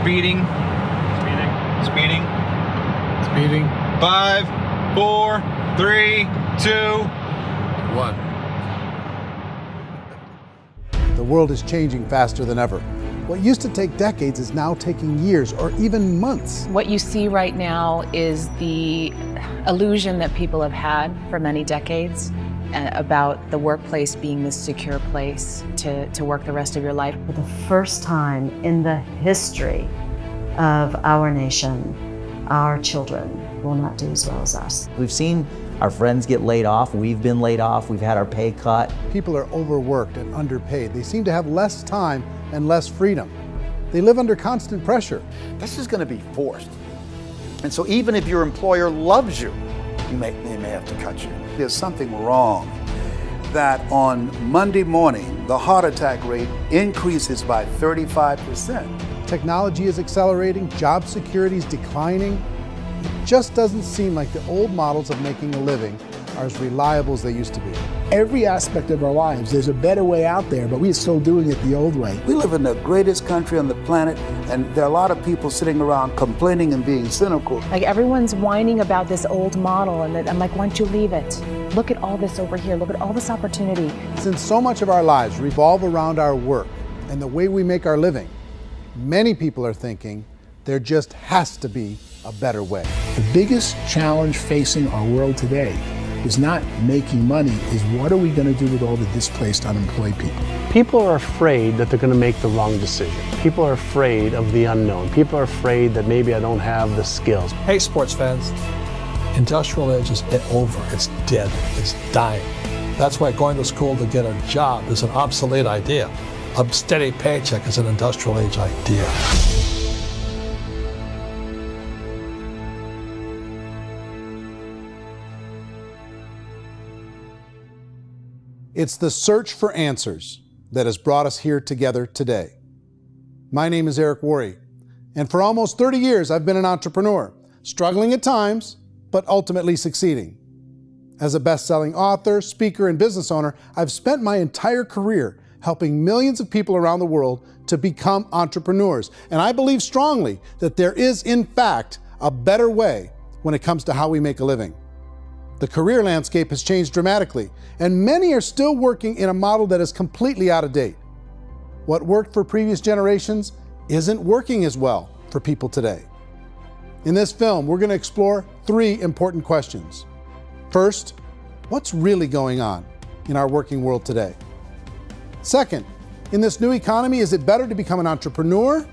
Speeding. Speeding. Speeding. 5, 4, 3, 2, 1. The world is changing faster than ever. What used to take decades is now taking years or even months. What you see right now is the illusion that people have had for many decades about the workplace being this secure place to work the rest of your life. For the first time in the history of our nation, our children will not do as well as us. We've seen our friends get laid off, we've been laid off, we've had our pay cut. People are overworked and underpaid. They seem to have less time and less freedom. They live under constant pressure. This is going to be forced. And so even if your employer loves you, they may have to cut you. There's something wrong that on Monday morning, the heart attack rate increases by 35%. Technology is accelerating, job security is declining. It just doesn't seem like the old models of making a living are as reliable as they used to be. Every aspect of our lives, there's a better way out there, but we're still doing it the old way. We live in the greatest country on the planet, and there are a lot of people sitting around complaining and being cynical. Like everyone's whining about this old model, and I'm like, why don't you leave it? Look at all this over here. Look at all this opportunity. Since so much of our lives revolve around our work and the way we make our living, many people are thinking there just has to be a better way. The biggest challenge facing our world today is not making money, is what are we going to do with all the displaced, unemployed people? People are afraid that they're going to make the wrong decision. People are afraid of the unknown. People are afraid that maybe I don't have the skills. Hey, sports fans, industrial age is over. It's dead. It's dying. That's why going to school to get a job is an obsolete idea. A steady paycheck is an industrial age idea. It's the search for answers that has brought us here together today. My name is Worre, and for almost 30 years I've been an entrepreneur, struggling at times, but ultimately succeeding. As a best-selling author, speaker, and business owner, I've spent my entire career helping millions of people around the world to become entrepreneurs. And I believe strongly that there is, in fact, a better way when it comes to how we make a living. The career landscape has changed dramatically, and many are still working in a model that is completely out of date. What worked for previous generations isn't working as well for people today. In this film, we're going to explore 3 important questions. First, what's really going on in our working world today? Second, in this new economy, is it better to become an entrepreneur,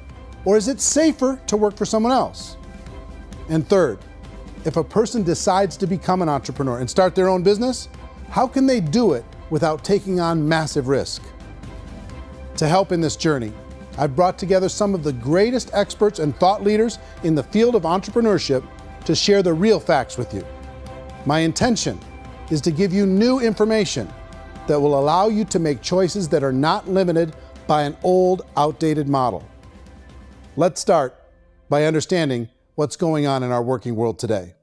or is it safer to work for someone else? And third, if a person decides to become an entrepreneur and start their own business, how can they do it without taking on massive risk? To help in this journey, I've brought together some of the greatest experts and thought leaders in the field of entrepreneurship to share the real facts with you. My intention is to give you new information that will allow you to make choices that are not limited by an old, outdated model. Let's start by understanding what's going on in our working world today.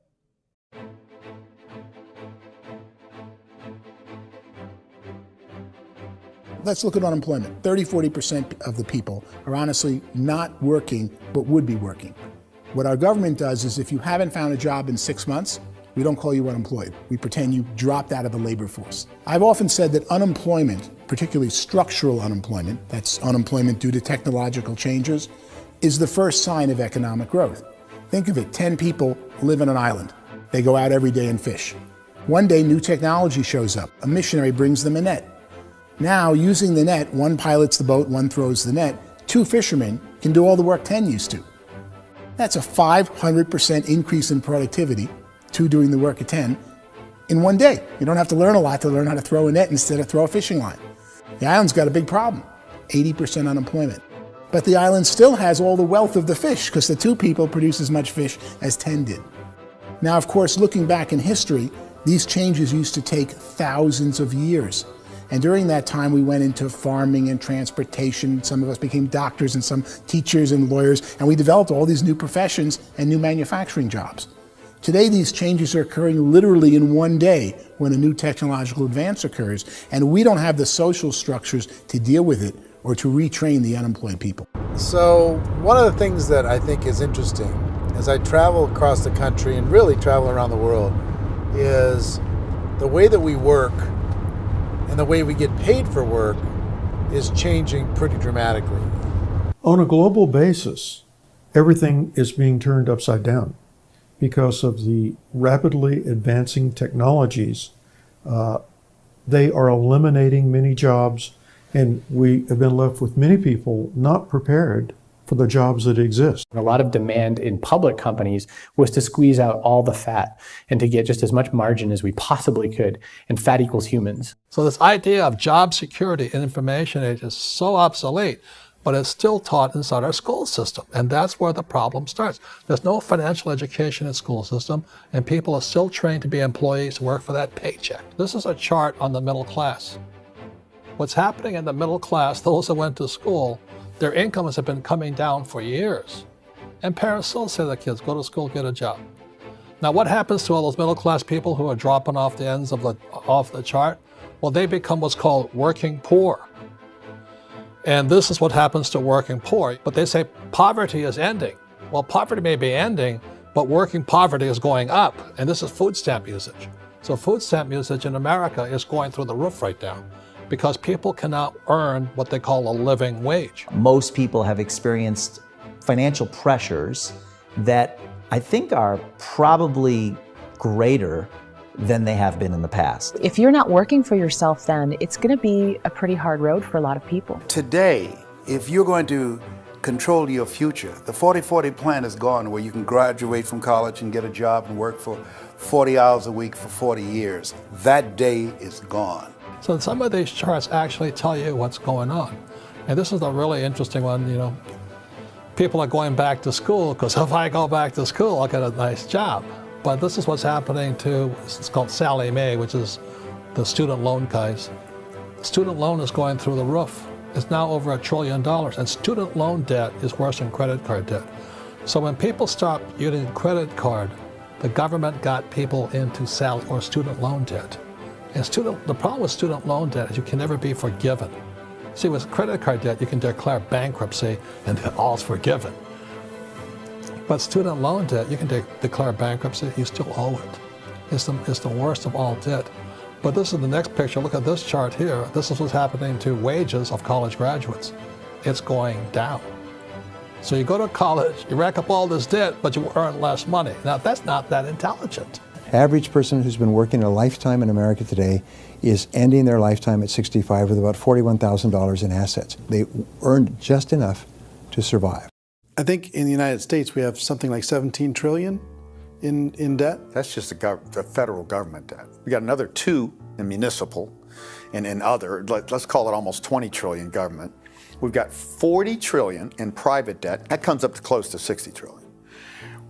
Let's look at unemployment. 30–40% of the people are honestly not working, but would be working. What our government does is if you haven't found a job in 6 months, we don't call you unemployed. We pretend you dropped out of the labor force. I've often said that unemployment, particularly structural unemployment, that's unemployment due to technological changes, is the first sign of economic growth. Think of it, 10 people live on an island. They go out every day and fish. One day, new technology shows up. A missionary brings them a net. Now, using the net, one pilots the boat, one throws the net. 2 fishermen can do all the work 10 used to. That's a 500% increase in productivity, 2 doing the work of 10, in one day. You don't have to learn a lot to learn how to throw a net instead of throw a fishing line. The island's got a big problem, 80% unemployment. But the island still has all the wealth of the fish because the 2 people produce as much fish as 10 did. Now, of course, looking back in history, these changes used to take thousands of years. And during that time, we went into farming and transportation. Some of us became doctors and some teachers and lawyers, and we developed all these new professions and new manufacturing jobs. Today, these changes are occurring literally in one day when a new technological advance occurs, and we don't have the social structures to deal with it or to retrain the unemployed people. So one of the things that I think is interesting as I travel across the country and really travel around the world is the way that we work and the way we get paid for work is changing pretty dramatically. On a global basis, everything is being turned upside down because of the rapidly advancing technologies. They are eliminating many jobs, and we have been left with many people not prepared for the jobs that exist. A lot of demand in public companies was to squeeze out all the fat and to get just as much margin as we possibly could, and fat equals humans. So this idea of job security and information age is so obsolete, but it's still taught inside our school system. And that's where the problem starts. There's no financial education in school system, and people are still trained to be employees who work for that paycheck. This is a chart on the middle class. What's happening in the middle class, those that went to school, their incomes have been coming down for years. And parents still say to their kids, go to school, get a job. Now what happens to all those middle class people who are dropping off the ends of the chart? Well, they become what's called working poor. And this is what happens to working poor. But they say poverty is ending. Well, poverty may be ending, but working poverty is going up. And this is food stamp usage. So food stamp usage in America is going through the roof right now, because people cannot earn what they call a living wage. Most people have experienced financial pressures that I think are probably greater than they have been in the past. If you're not working for yourself, then it's going to be a pretty hard road for a lot of people. Today, if you're going to control your future, the 40-40 plan is gone, where you can graduate from college and get a job and work for 40 hours a week for 40 years. That day is gone. So some of these charts actually tell you what's going on. And this is a really interesting one. You know, people are going back to school because if I go back to school, I'll get a nice job. But this is what's happening to, it's called Sallie Mae, which is the student loan guys. Student loan is going through the roof. It's now over $1 trillion, and student loan debt is worse than credit card debt. So when people stopped using credit card, the government got people into student loan debt. And the problem with student loan debt is you can never be forgiven. See, with credit card debt, you can declare bankruptcy and all's forgiven. But student loan debt, you can declare bankruptcy, you still owe it. It's the worst of all debt. But this is the next picture. Look at this chart here. This is what's happening to wages of college graduates. It's going down. So you go to college, you rack up all this debt, but you earn less money. Now, that's not that intelligent. Average person who's been working a lifetime in America today is ending their lifetime at 65 with about $41,000 in assets. They earned just enough to survive. I think in the United States we have something like 17 trillion in debt. That's just the federal government debt. We got another 2 in municipal and in other, let's call it almost 20 trillion government. We've got 40 trillion in private debt. That comes up to close to 60 trillion.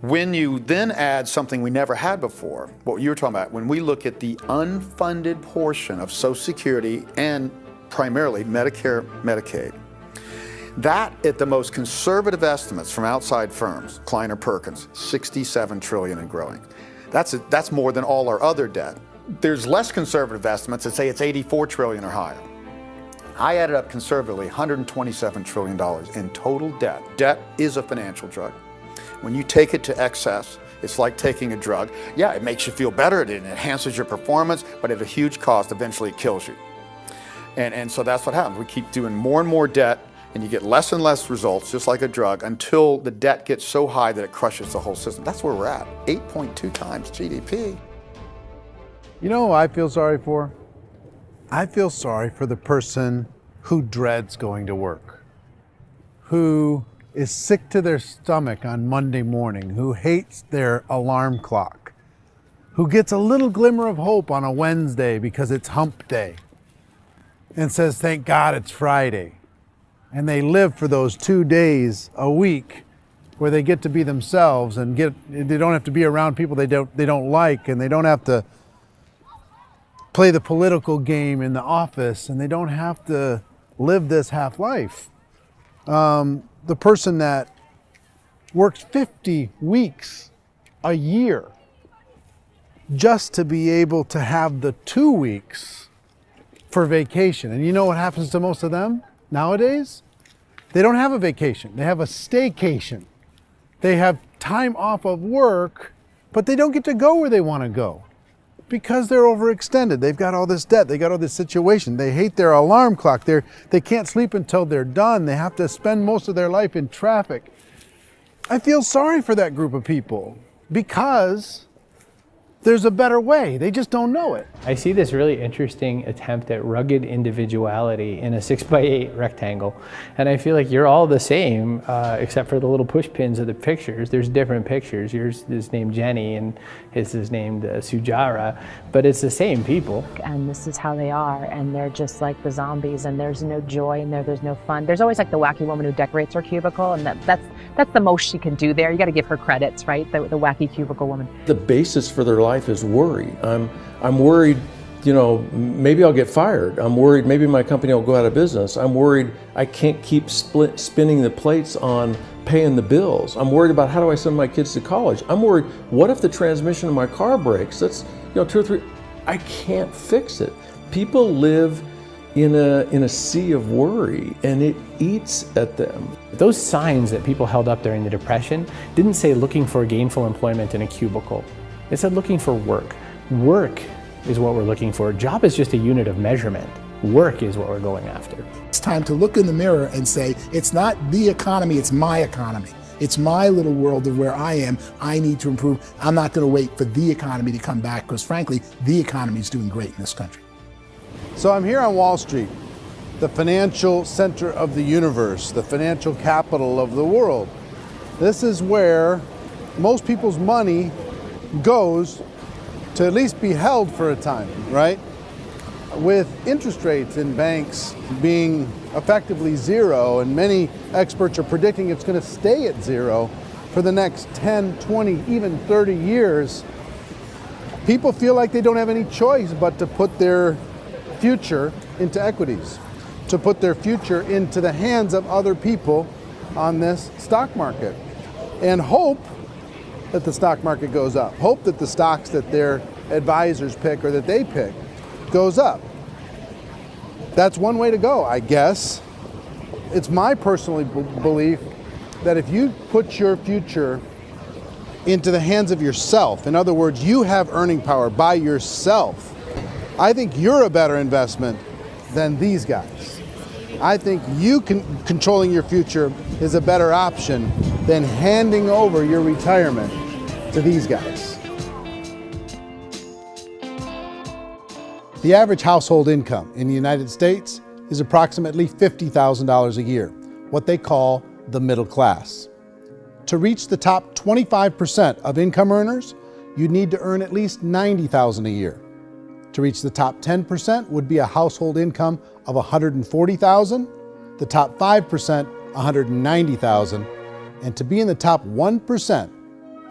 When you then add something we never had before, what you were talking about, when we look at the unfunded portion of Social Security and primarily Medicare, Medicaid, that at the most conservative estimates from outside firms, Kleiner Perkins, 67 trillion and growing. That's more than all our other debt. There's less conservative estimates that say it's 84 trillion or higher. I added up conservatively $127 trillion in total debt. Debt is a financial drug. When you take it to excess, it's like taking a drug. Yeah, it makes you feel better, it enhances your performance, but at a huge cost, eventually it kills you. And so that's what happens. We keep doing more and more debt, and you get less and less results, just like a drug, until the debt gets so high that it crushes the whole system. That's where we're at, 8.2 times GDP. You know who I feel sorry for? I feel sorry for the person who dreads going to work, who is sick to their stomach on Monday morning, who hates their alarm clock, who gets a little glimmer of hope on a Wednesday because it's hump day and says, thank God it's Friday. And they live for those 2 days a week where they get to be themselves and they don't have to be around people they don't like, and they don't have to play the political game in the office, and they don't have to live this half life. The person that works 50 weeks a year just to be able to have the 2 weeks for vacation. And you know what happens to most of them nowadays? They don't have a vacation. They have a staycation. They have time off of work, but they don't get to go where they want to go because they're overextended. They've got all this debt. They got all this situation. They hate their alarm clock. They can't sleep until they're done. They have to spend most of their life in traffic. I feel sorry for that group of people because there's a better way. They just don't know it. I see this really interesting attempt at rugged individuality in a 6x8 rectangle. And I feel like you're all the same, except for the little push pins of the pictures. There's different pictures. Yours is named Jenny and his is named Sujara, but it's the same people. And this is how they are, and they're just like the zombies, and there's no joy in there, there's no fun. There's always like the wacky woman who decorates her cubicle, and that's the most she can do there. You got to give her credits, right? The wacky cubicle woman. The basis for their life is worry. I'm worried, you know, maybe I'll get fired. I'm worried maybe my company will go out of business. I'm worried I can't keep spinning the plates on paying the bills. I'm worried about how do I send my kids to college. I'm worried, what if the transmission of my car breaks? That's, you know, 2 or 3, I can't fix it. People live in a sea of worry, and it eats at them. Those signs that people held up during the Depression didn't say looking for gainful employment in a cubicle. It said looking for work. Work is what we're looking for. Job is just a unit of measurement. Work is what we're going after. It's time to look in the mirror and say, it's not the economy, it's my economy. It's my little world of where I am. I need to improve. I'm not going to wait for the economy to come back because frankly, the economy is doing great in this country. So I'm here on Wall Street, the financial center of the universe, the financial capital of the world. This is where most people's money goes to at least be held for a time, right? With interest rates in banks being effectively zero, and many experts are predicting it's going to stay at zero for the next 10, 20, even 30 years, people feel like they don't have any choice but to put their future into equities, to put their future into the hands of other people on this stock market, and hope that the stock market goes up, hope that the stocks that their advisors pick or that they pick goes up. That's one way to go, I guess. It's my personal belief that if you put your future into the hands of yourself, in other words, you have earning power by yourself, I think you're a better investment than these guys. I think controlling your future is a better option than handing over your retirement to these guys. The average household income in the United States is approximately $50,000 a year, what they call the middle class. To reach the top 25% of income earners, you'd need to earn at least $90,000 a year. To reach the top 10% would be a household income of $140,000, the top 5%, $190,000, and to be in the top 1%,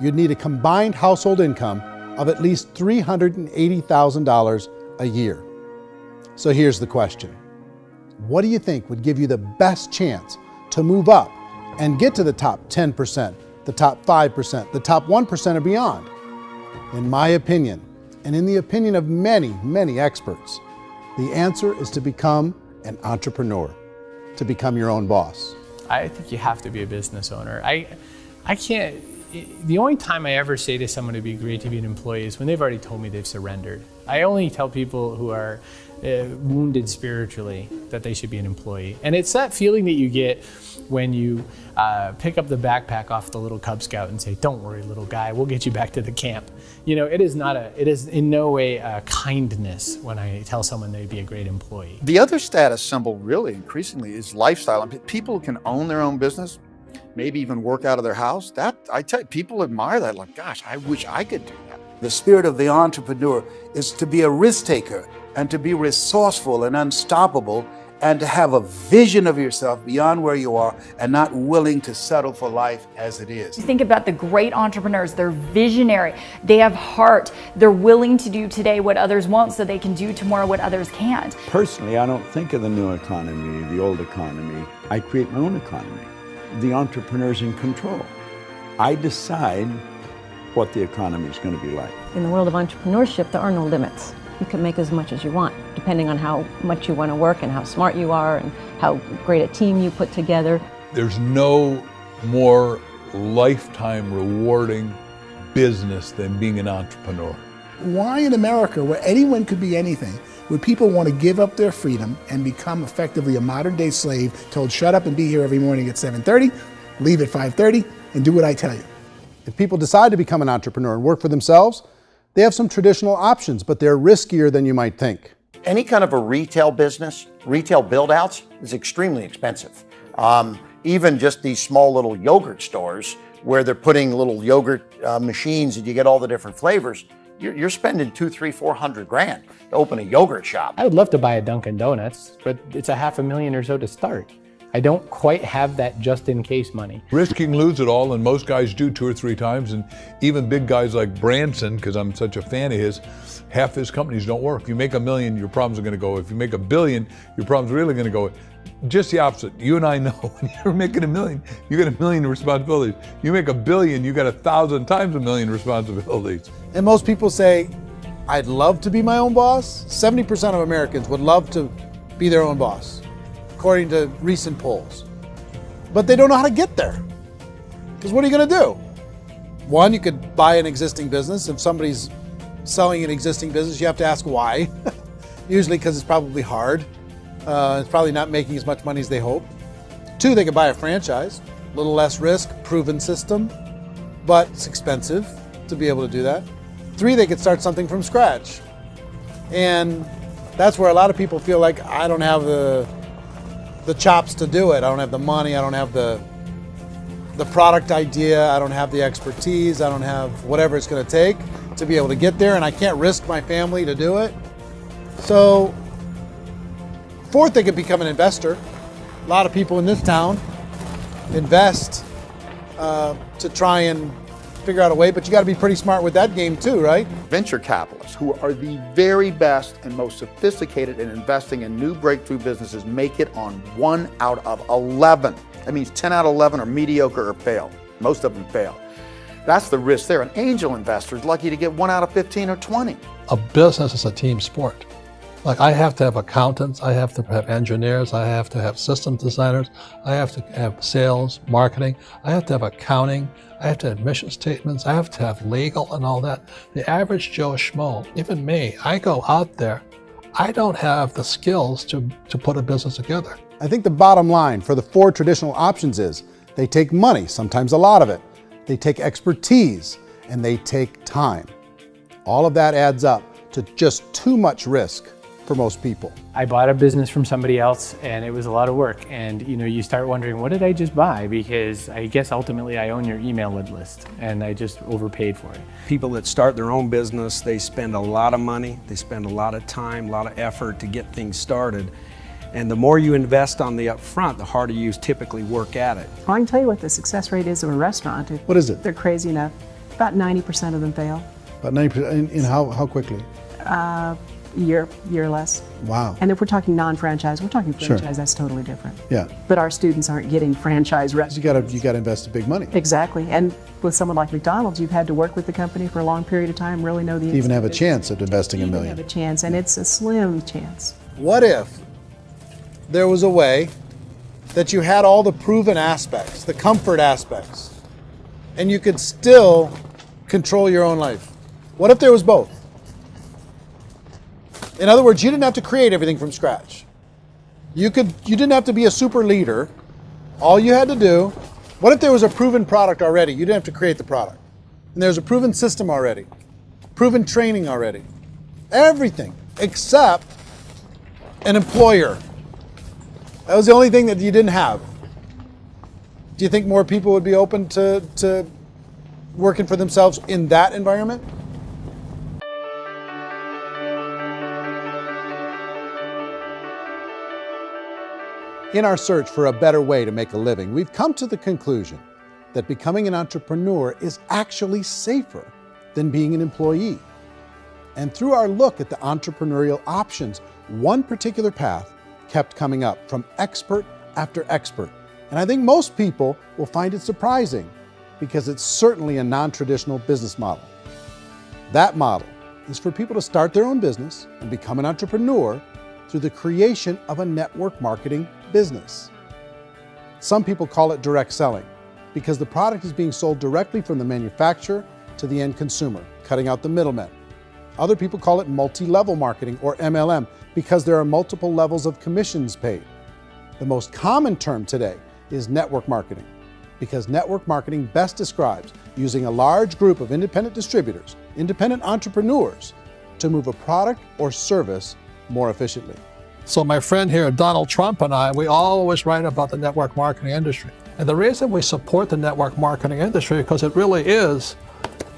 you'd need a combined household income of at least $380,000 a year. So here's the question. What do you think would give you the best chance to move up and get to the top 10%, the top 5%, the top 1% or beyond? In my opinion, and in the opinion of many, many experts, the answer is to become an entrepreneur, to become your own boss. I think you have to be a business owner. I can't, the only time I ever say to someone it'd be great to be an employee is when they've already told me they've surrendered. I only tell people who are wounded spiritually that they should be an employee. And it's that feeling that you get when you pick up the backpack off the little Cub Scout and say, "Don't worry, little guy, we'll get you back to the camp." You know, it is in no way a kindness when I tell someone they'd be a great employee. The other status symbol really increasingly is lifestyle. And people can own their own business, maybe even work out of their house. That, I tell you, people admire that, like, gosh, I wish I could do that. The spirit of the entrepreneur is to be a risk taker and to be resourceful and unstoppable and to have a vision of yourself beyond where you are and not willing to settle for life as it is. Think about the great entrepreneurs. They're visionary. They have heart. They're willing to do today what others won't so they can do tomorrow what others can't. Personally, I don't think of the new economy, the old economy. I create my own economy. The entrepreneur's in control. I decide what the economy is going to be like. In the world of entrepreneurship, there are no limits. you can make as much as you want, depending on how much you want to work and how smart you are and how great a team you put together. There's no more lifetime rewarding business than being an entrepreneur. Why in America, where anyone could be anything, would people want to give up their freedom and become effectively a modern-day slave, told shut up and be here every morning at 7:30, leave at 5:30, and do what I tell you? If people decide to become an entrepreneur and work for themselves, they have some traditional options, but they're riskier than you might think. Any kind of a retail business, retail build-outs, is extremely expensive. Even just these small little yogurt stores where they're putting little yogurt machines and you get all the different flavors, you're spending $200,000, $300,000, $400,000 to open a yogurt shop. I would love to buy a Dunkin' Donuts, but it's $500,000 or so to start. I don't quite have that just in case money. Risking lose it all, and most guys do 2 or 3 times, and even big guys like Branson, because I'm such a fan of his, half his companies don't work. If you make $1 million, your problems are gonna go. If you make $1 billion, your problems are really gonna go. Just the opposite. You and I know when you're making $1 million, you got $1 million responsibilities. You make $1 billion, you got 1,000 times $1 million responsibilities. And most people say, I'd love to be my own boss. 70% of Americans would love to be their own boss, according to recent polls. But they don't know how to get there. Because what are you going to do? One, you could buy an existing business. If somebody's selling an existing business, you have to ask why. Usually because it's probably hard. It's probably not making as much money as they hope. 2, they could buy a franchise. A little less risk, proven system, but it's expensive to be able to do that. 3, they could start something from scratch. And that's where a lot of people feel like, I don't have the chops to do it. I don't have the money. I don't have the product idea. I don't have the expertise. I don't have whatever it's going to take to be able to get there, and I can't risk my family to do it. So 4th, they could become an investor. A lot of people in this town invest to try and figure out a way, but you got to be pretty smart with that game too, right? Venture capitalists, who are the very best and most sophisticated in investing in new breakthrough businesses, make it on 1 out of 11. That means 10 out of 11 are mediocre or fail. Most of them fail. That's the risk there. An angel investor is lucky to get 1 out of 15 or 20. A business is a team sport. Like, I have to have accountants, I have to have engineers, I have to have system designers, I have to have sales, marketing, I have to have accounting, I have to have mission statements, I have to have legal and all that. The average Joe Schmo, even me, I go out there, I don't have the skills to put a business together. I think the bottom line for the 4 traditional options is they take money, sometimes a lot of it. They take expertise, and they take time. All of that adds up to just too much risk for most people. I bought a business from somebody else and it was a lot of work. And you start wondering, what did I just buy? Because I guess ultimately I own your email list and I just overpaid for it. People that start their own business, they spend a lot of money, they spend a lot of time, a lot of effort to get things started. And the more you invest on the upfront, the harder you typically work at it. Well, I can tell you what the success rate is of a restaurant. What is it? They're crazy enough. About 90% of them fail. About 90%, in how quickly? Year less. Wow. And if we're talking non-franchise, we're talking franchise, Sure. That's totally different. Yeah. But our students aren't getting franchise restaurants. You got to invest big money. Exactly. And with someone like McDonald's, you've had to work with the company for a long period of time, really know the To even have a business. chance at investing $1 million. Have a chance, and it's a slim chance. What if there was a way that you had all the proven aspects, the comfort aspects, and you could still control your own life? What if there was both? In other words, you didn't have to create everything from scratch. You didn't have to be a super leader. All you had to do, what if there was a proven product already? You didn't have to create the product. And there's a proven system already, proven training already. Everything except an employer. That was the only thing that you didn't have. Do you think more people would be open to working for themselves in that environment? In our search for a better way to make a living, we've come to the conclusion that becoming an entrepreneur is actually safer than being an employee. And through our look at the entrepreneurial options, one particular path kept coming up from expert after expert. And I think most people will find it surprising because it's certainly a non-traditional business model. That model is for people to start their own business and become an entrepreneur through the creation of a network marketing business. Some people call it direct selling because the product is being sold directly from the manufacturer to the end consumer, cutting out the middlemen. Other people call it multi-level marketing, or MLM, because there are multiple levels of commissions paid. The most common term today is network marketing, because network marketing best describes using a large group of independent distributors, independent entrepreneurs, to move a product or service more efficiently. So my friend here, Donald Trump, and I, we always write about the network marketing industry. And the reason we support the network marketing industry is because it really is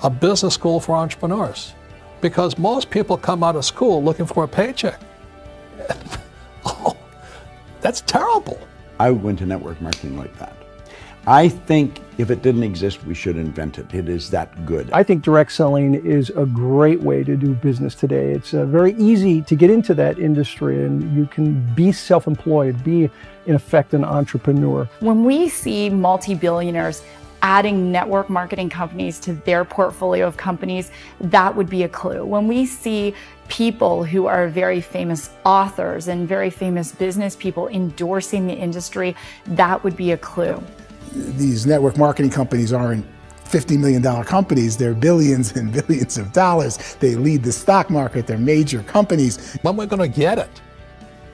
a business school for entrepreneurs. Because most people come out of school looking for a paycheck. Oh, that's terrible. I went to network marketing like that. I think if it didn't exist, we should invent it. It is that good. I think direct selling is a great way to do business today. It's very easy to get into that industry, and you can be self-employed, be in effect an entrepreneur. When we see multi-billionaires adding network marketing companies to their portfolio of companies, that would be a clue. When we see people who are very famous authors and very famous business people endorsing the industry, that would be a clue. These network marketing companies aren't $50 million companies, they're billions and billions of dollars. They lead the stock market, they're major companies. When we're going to get it?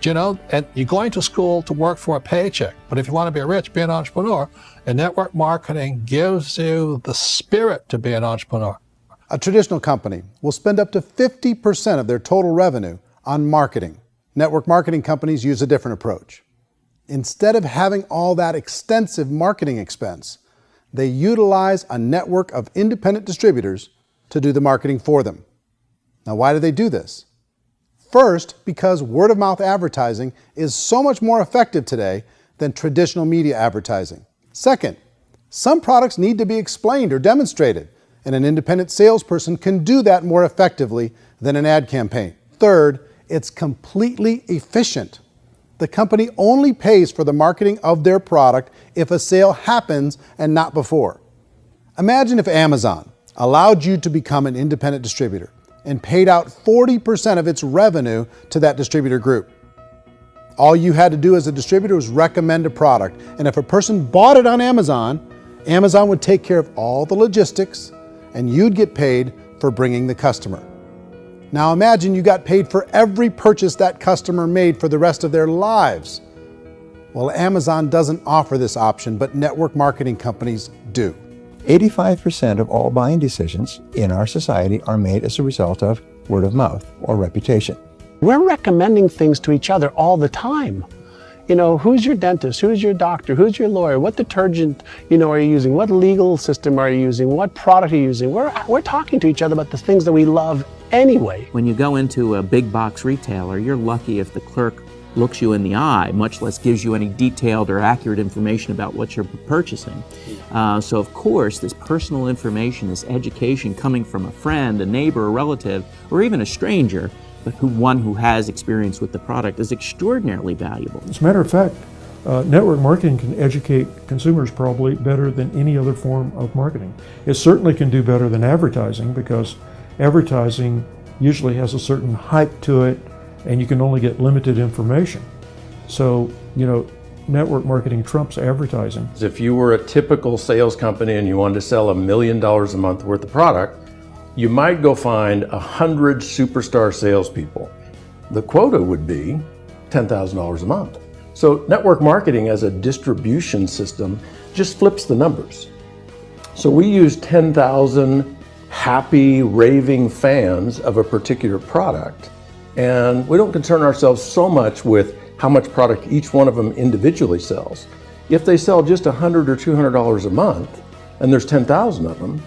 You know, and you're going to school to work for a paycheck, but if you want to be rich, be an entrepreneur, and network marketing gives you the spirit to be an entrepreneur. A traditional company will spend up to 50% of their total revenue on marketing. Network marketing companies use a different approach. Instead of having all that extensive marketing expense, they utilize a network of independent distributors to do the marketing for them. Now, why do they do this? First, because word-of-mouth advertising is so much more effective today than traditional media advertising. Second, some products need to be explained or demonstrated, and an independent salesperson can do that more effectively than an ad campaign. Third, it's completely efficient. The company only pays for the marketing of their product if a sale happens and not before. Imagine if Amazon allowed you to become an independent distributor and paid out 40% of its revenue to that distributor group. All you had to do as a distributor was recommend a product, and if a person bought it on Amazon, Amazon would take care of all the logistics, and you'd get paid for bringing the customer. Now imagine you got paid for every purchase that customer made for the rest of their lives. Well, Amazon doesn't offer this option, but network marketing companies do. 85% of all buying decisions in our society are made as a result of word of mouth or reputation. We're recommending things to each other all the time. You know, who's your dentist? Who's your doctor? Who's your lawyer? What detergent, are you using? What legal system are you using? What product are you using? We're talking to each other about the things that we love anyway. When you go into a big box retailer, you're lucky if the clerk looks you in the eye, much less gives you any detailed or accurate information about what you're purchasing. So of course, this personal information, this education coming from a friend, a neighbor, a relative, or even a stranger, but one who has experience with the product is extraordinarily valuable. As a matter of fact, network marketing can educate consumers probably better than any other form of marketing. It certainly can do better than advertising, because advertising usually has a certain hype to it, and you can only get limited information. So, network marketing trumps advertising. If you were a typical sales company and you wanted to sell $1 million a month worth of product, you might go find 100 superstar salespeople. The quota would be $10,000 a month. So network marketing as a distribution system just flips the numbers. So we use 10,000 happy, raving fans of a particular product, and we don't concern ourselves so much with how much product each one of them individually sells. If they sell just $100 or $200 a month, and there's 10,000 of them,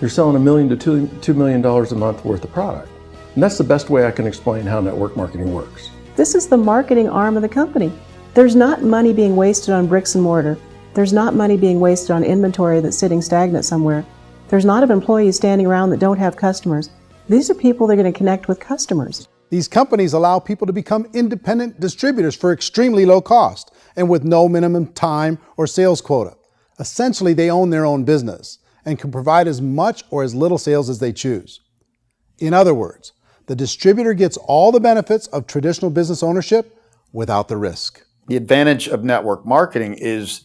you're selling $1 million to $2 million a month worth of product. And that's the best way I can explain how network marketing works. This is the marketing arm of the company. There's not money being wasted on bricks and mortar. There's not money being wasted on inventory that's sitting stagnant somewhere. There's not employees standing around that don't have customers. These are people that are going to connect with customers. These companies allow people to become independent distributors for extremely low cost and with no minimum time or sales quota. Essentially, they own their own business and can provide as much or as little sales as they choose. In other words, the distributor gets all the benefits of traditional business ownership without the risk. The advantage of network marketing is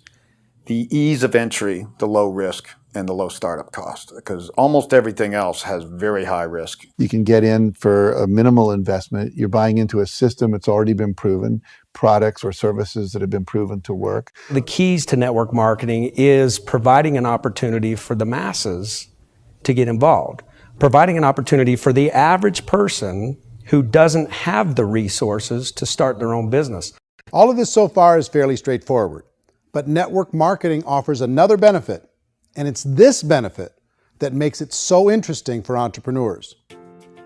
the ease of entry, the low risk, and the low startup cost, because almost everything else has very high risk. You can get in for a minimal investment. You're buying into a system that's already been proven, products or services that have been proven to work. The keys to network marketing is providing an opportunity for the masses to get involved, providing an opportunity for the average person who doesn't have the resources to start their own business. All of this so far is fairly straightforward, but network marketing offers another benefit, and it's this benefit that makes it so interesting for entrepreneurs.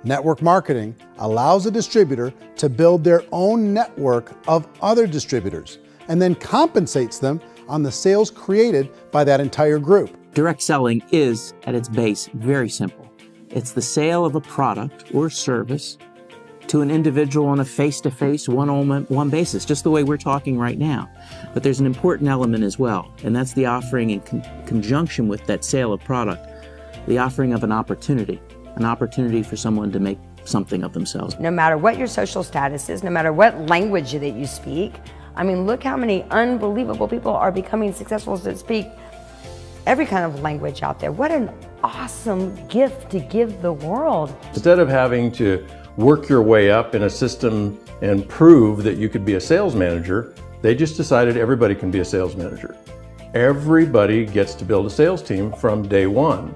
Network marketing allows a distributor to build their own network of other distributors and then compensates them on the sales created by that entire group. Direct selling is, at its base, very simple. It's the sale of a product or service to an individual on a face-to-face, one-on-one basis, just the way we're talking right now. But there's an important element as well, and that's the offering in conjunction with that sale of product, the offering of an opportunity for someone to make something of themselves. No matter what your social status is, no matter what language that you speak, I mean, look how many unbelievable people are becoming successful that speak every kind of language out there. What an awesome gift to give the world. Instead of having to work your way up in a system and prove that you could be a sales manager, they just decided everybody can be a sales manager. Everybody gets to build a sales team from day one.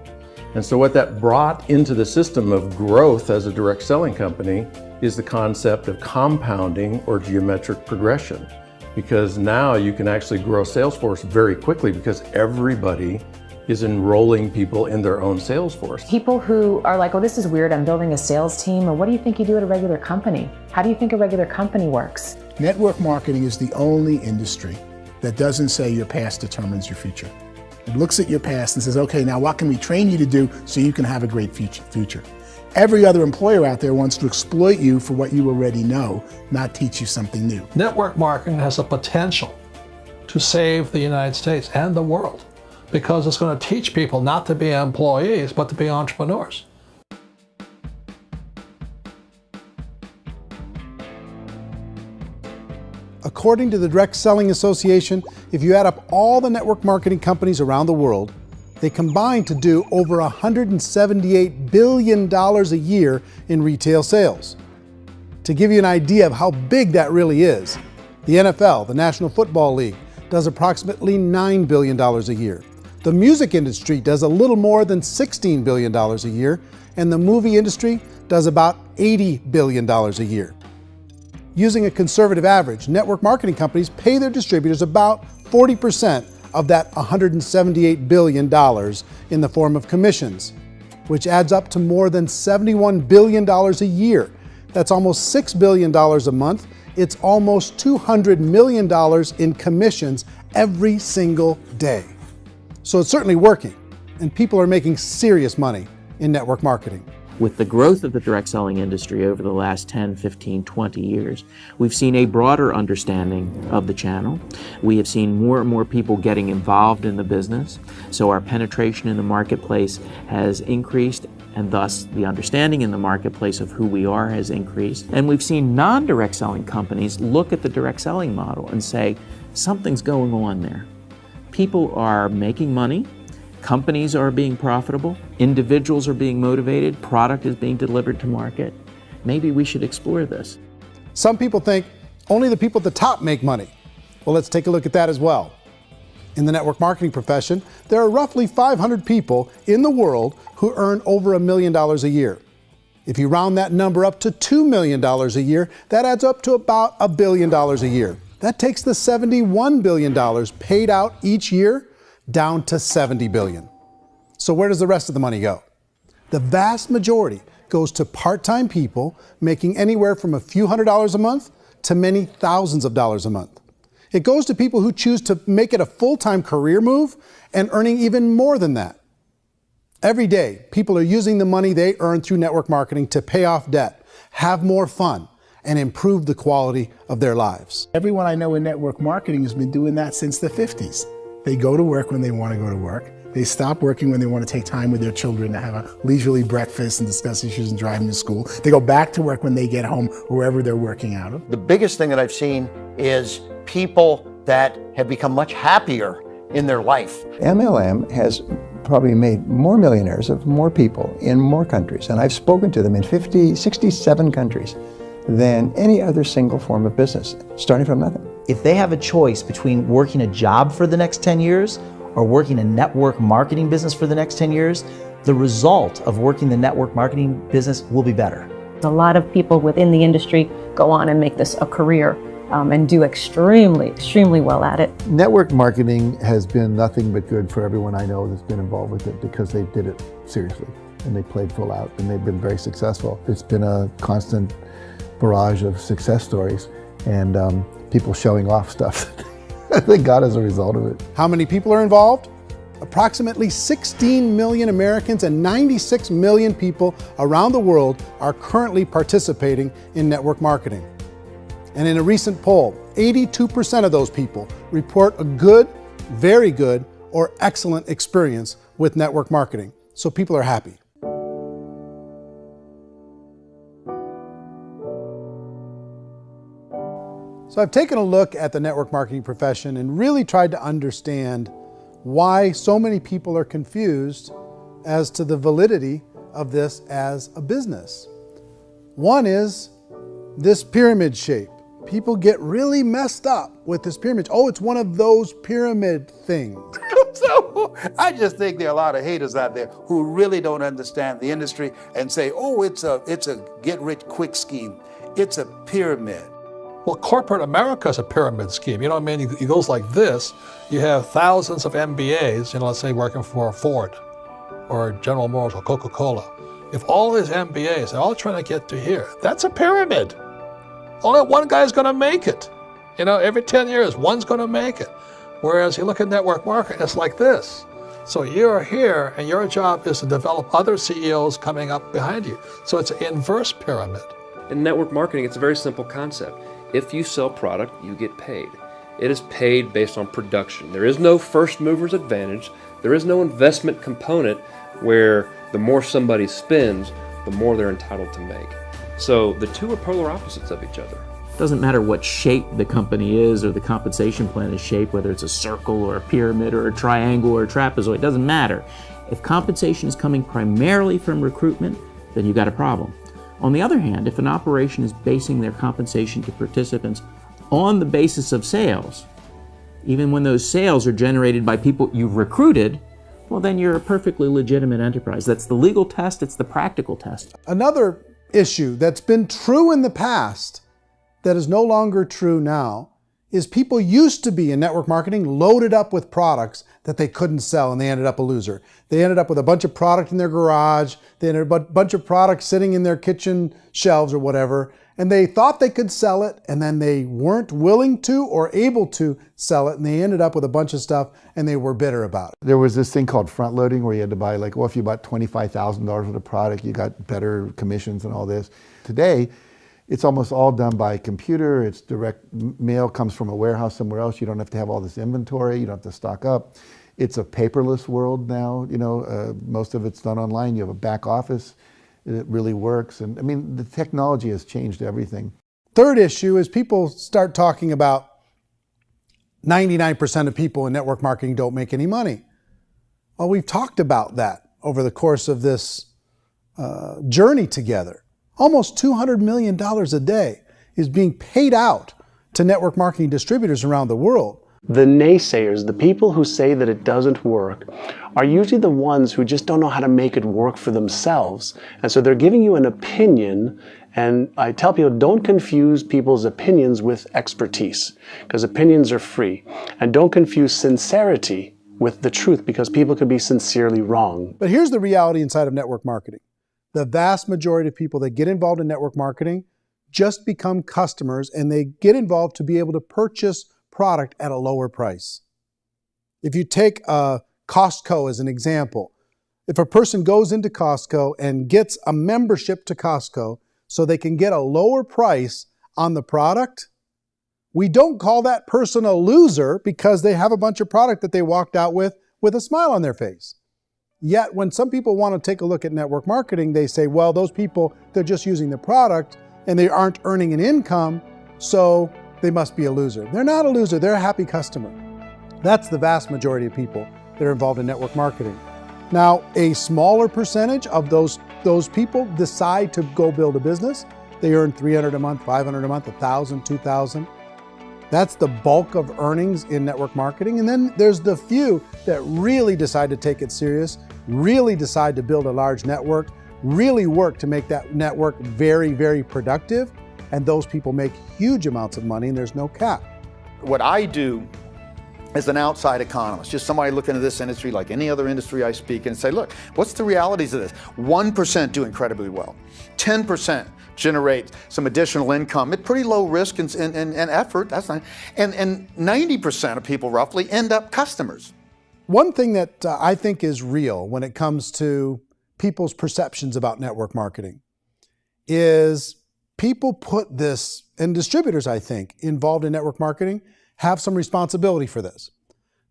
And so what that brought into the system of growth as a direct selling company is the concept of compounding or geometric progression. Because now you can actually grow a sales force very quickly because everybody is enrolling people in their own sales force. People who are like, oh, this is weird, I'm building a sales team, or what do you think you do at a regular company? How do you think a regular company works? Network marketing is the only industry that doesn't say your past determines your future. It looks at your past and says, okay, now what can we train you to do so you can have a great future? Every other employer out there wants to exploit you for what you already know, not teach you something new. Network marketing has the potential to save the United States and the world because it's going to teach people not to be employees, but to be entrepreneurs. According to the Direct Selling Association, if you add up all the network marketing companies around the world, they combine to do over $178 billion a year in retail sales. To give you an idea of how big that really is, the NFL, the National Football League, does approximately $9 billion a year. The music industry does a little more than $16 billion a year, and the movie industry does about $80 billion a year. Using a conservative average, network marketing companies pay their distributors about 40% of that $178 billion in the form of commissions, which adds up to more than $71 billion a year. That's almost $6 billion a month. It's almost $200 million in commissions every single day. So it's certainly working, and people are making serious money in network marketing. With the growth of the direct selling industry over the last 10, 15, 20 years, we've seen a broader understanding of the channel. We have seen more and more people getting involved in the business, so our penetration in the marketplace has increased, and thus the understanding in the marketplace of who we are has increased. And we've seen non-direct selling companies look at the direct selling model and say, something's going on there. People are making money. Companies are being profitable, individuals are being motivated, product is being delivered to market. Maybe we should explore this. Some people think only the people at the top make money. Well, let's take a look at that as well. In the network marketing profession, there are roughly 500 people in the world who earn over $1 million a year. If you round that number up to $2 million a year, that adds up to about $1 billion a year. That takes the $71 billion paid out each year down to $70 billion. So where does the rest of the money go? The vast majority goes to part-time people making anywhere from a few $100s a month to many thousands of dollars a month. It goes to people who choose to make it a full-time career move and earning even more than that. Every day, people are using the money they earn through network marketing to pay off debt, have more fun, and improve the quality of their lives. Everyone I know in network marketing has been doing that since the 50s. They go to work when they want to go to work. They stop working when they want to take time with their children to have a leisurely breakfast and discuss issues and driving to school. They go back to work when they get home, wherever they're working out of. The biggest thing that I've seen is people that have become much happier in their life. MLM has probably made more millionaires of more people in more countries, and I've spoken to them in 67 countries than any other single form of business, starting from nothing. If they have a choice between working a job for the next 10 years or working a network marketing business for the next 10 years, the result of working the network marketing business will be better. A lot of people within the industry go on and make this a career and do extremely well at it. Network marketing has been nothing but good for everyone I know that's been involved with it because they did it seriously and they played full out and they've been very successful. It's been a constant barrage of success stories and people showing off stuff that they got as a result of it. How many people are involved? Approximately 16 million Americans and 96 million people around the world are currently participating in network marketing. And in a recent poll, 82% of those people report a good, very good, or excellent experience with network marketing. So people are happy. So I've taken a look at the network marketing profession and really tried to understand why so many people are confused as to the validity of this as a business. One is this pyramid shape. People get really messed up with this pyramid. Oh, it's one of those pyramid things. So I just think there are a lot of haters out there who really don't understand the industry and say, oh, it's a get-rich-quick scheme. It's a pyramid. Well, corporate America is a pyramid scheme. You know what I mean? It goes like this. You have thousands of MBAs, let's say working for Ford or General Motors or Coca-Cola. If all these MBAs are all trying to get to here, that's a pyramid. Only one guy's going to make it. Every 10 years, one's going to make it. Whereas you look at network marketing, it's like this. So you're here, and your job is to develop other CEOs coming up behind you. So it's an inverse pyramid. In network marketing, it's a very simple concept. If you sell product, you get paid. It is paid based on production. There is no first mover's advantage. There is no investment component where the more somebody spends, the more they're entitled to make. So the two are polar opposites of each other. Doesn't matter what shape the company is or the compensation plan is shaped, whether it's a circle or a pyramid or a triangle or a trapezoid, it doesn't matter. If compensation is coming primarily from recruitment, then you've got a problem. On the other hand, if an operation is basing their compensation to participants on the basis of sales, even when those sales are generated by people you've recruited, well, then you're a perfectly legitimate enterprise. That's the legal test, it's the practical test. Another issue that's been true in the past that is no longer true now is people used to be in network marketing loaded up with products that they couldn't sell and they ended up a loser. They ended up with a bunch of product in their garage, they ended up with a bunch of products sitting in their kitchen shelves or whatever, and they thought they could sell it and then they weren't willing to or able to sell it and they ended up with a bunch of stuff and they were bitter about it. There was this thing called front loading where you had to buy if you bought $25,000 worth of product, you got better commissions and all this. Today, it's almost all done by computer. It's direct mail, comes from a warehouse somewhere else. You don't have to have all this inventory. You don't have to stock up. It's a paperless world now. Most of it's done online. You have a back office. It really works. And I mean, the technology has changed everything. Third issue is people start talking about 99% of people in network marketing don't make any money. Well, we've talked about that over the course of this journey together. Almost $200 million a day is being paid out to network marketing distributors around the world. The naysayers, the people who say that it doesn't work, are usually the ones who just don't know how to make it work for themselves. And so they're giving you an opinion, and I tell people, don't confuse people's opinions with expertise, because opinions are free. And don't confuse sincerity with the truth, because people can be sincerely wrong. But here's the reality inside of network marketing. The vast majority of people that get involved in network marketing just become customers, and they get involved to be able to purchase product at a lower price. If you take Costco as an example, if a person goes into Costco and gets a membership to Costco so they can get a lower price on the product, we don't call that person a loser because they have a bunch of product that they walked out with with a smile on their face. Yet when some people want to take a look at network marketing, they say, well, those people, they're just using the product and they aren't earning an income, so they must be a loser. They're not a loser, they're a happy customer. That's the vast majority of people that are involved in network marketing. Now, a smaller percentage of those people decide to go build a business. They earn $300 a month, $500 a month, $1,000, $2,000. That's the bulk of earnings in network marketing. And then there's the few that really decide to take it serious, really decide to build a large network, really work to make that network very, very productive. And those people make huge amounts of money and there's no cap. What I do as an outside economist, just somebody looking at this industry like any other industry I speak in and say, look, what's the realities of this? 1% do incredibly well. 10% generate some additional income at pretty low risk and effort. That's not, and 90% of people roughly end up customers. One thing that I think is real when it comes to people's perceptions about network marketing is people put this, and distributors, I think, involved in network marketing have some responsibility for this.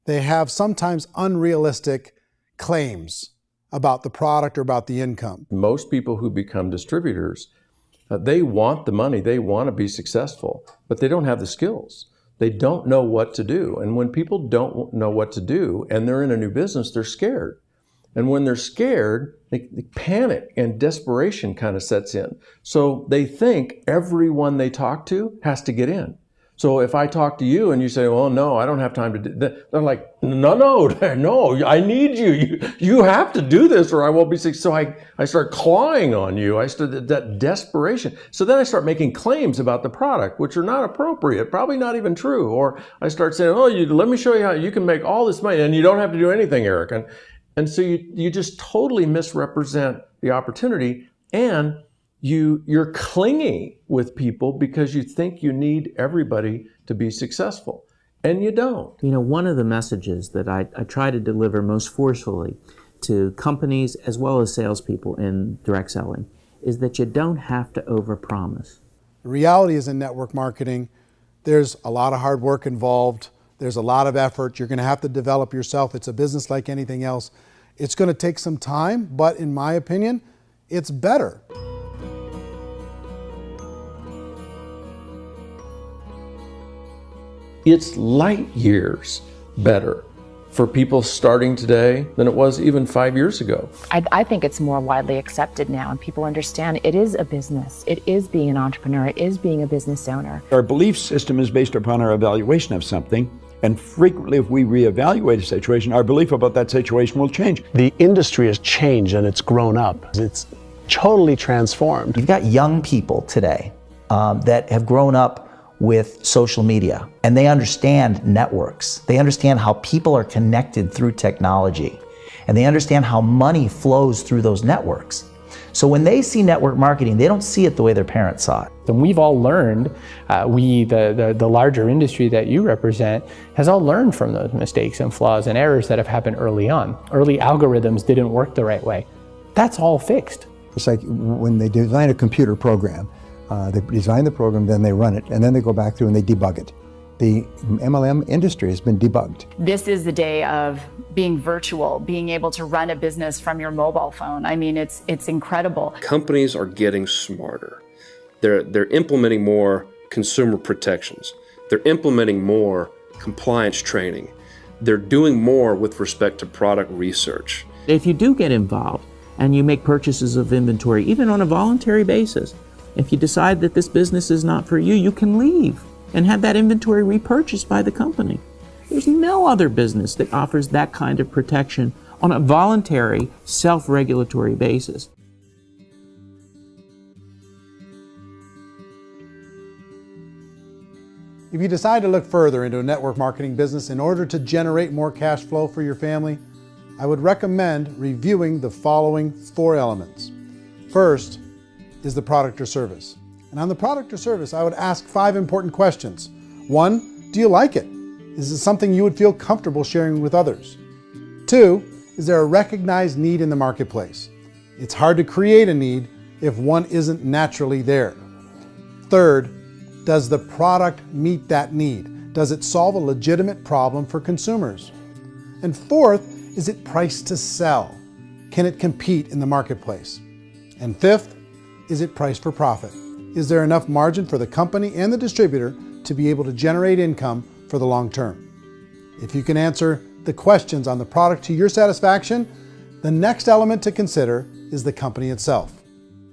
They have sometimes unrealistic claims about the product or about the income. Most people who become distributors, they want the money, they want to be successful, but they don't have the skills. They don't know what to do. And when people don't know what to do and they're in a new business, they're scared. And when they're scared, they panic and desperation kind of sets in. So they think everyone they talk to has to get in. So if I talk to you and you say, well, no, I don't have time to do that, they're like, no, I need you. You have to do this or I won't be successful. So I start clawing on you. I start that desperation. So then I start making claims about the product, which are not appropriate, probably not even true. Or I start saying, oh, let me show you how you can make all this money and you don't have to do anything, Eric. And so you just totally misrepresent the opportunity, and you're clingy with people because you think you need everybody to be successful, and you don't. You know, one of the messages that I try to deliver most forcefully to companies as well as salespeople in direct selling is that you don't have to overpromise. The reality is in network marketing, there's a lot of hard work involved. There's a lot of effort. You're going to have to develop yourself. It's a business like anything else. It's going to take some time, but in my opinion, it's better. It's light years better for people starting today than it was even 5 years ago. I think it's more widely accepted now, and people understand it is a business. It is being an entrepreneur. It is being a business owner. Our belief system is based upon our evaluation of something. And frequently, if we reevaluate a situation, our belief about that situation will change. The industry has changed and it's grown up. It's totally transformed. You've got young people today that have grown up with social media, and they understand networks. They understand how people are connected through technology, and they understand how money flows through those networks. So when they see network marketing, they don't see it the way their parents saw it. And we've all learned, the larger industry that you represent, has all learned from those mistakes and flaws and errors that have happened early on. Early algorithms didn't work the right way. That's all fixed. It's like when they design a computer program, they design the program, then they run it, and then they go back through and they debug it. The MLM industry has been debugged. This is the day of being virtual, being able to run a business from your mobile phone. I mean, it's incredible. Companies are getting smarter. They're implementing more consumer protections. They're implementing more compliance training. They're doing more with respect to product research. If you do get involved and you make purchases of inventory, even on a voluntary basis, if you decide that this business is not for you, you can leave and have that inventory repurchased by the company. There's no other business that offers that kind of protection on a voluntary, self-regulatory basis. If you decide to look further into a network marketing business in order to generate more cash flow for your family, I would recommend reviewing the following 4 elements. First is the product or service. And on the product or service, I would ask 5 important questions. 1, do you like it? Is it something you would feel comfortable sharing with others? 2, is there a recognized need in the marketplace? It's hard to create a need if one isn't naturally there. 3rd, does the product meet that need? Does it solve a legitimate problem for consumers? And 4th, Is it priced to sell? Can it compete in the marketplace? And fifth, is it priced for profit? Is there enough margin for the company and the distributor to be able to generate income for the long term? If you can answer the questions on the product to your satisfaction, the next element to consider is the company itself.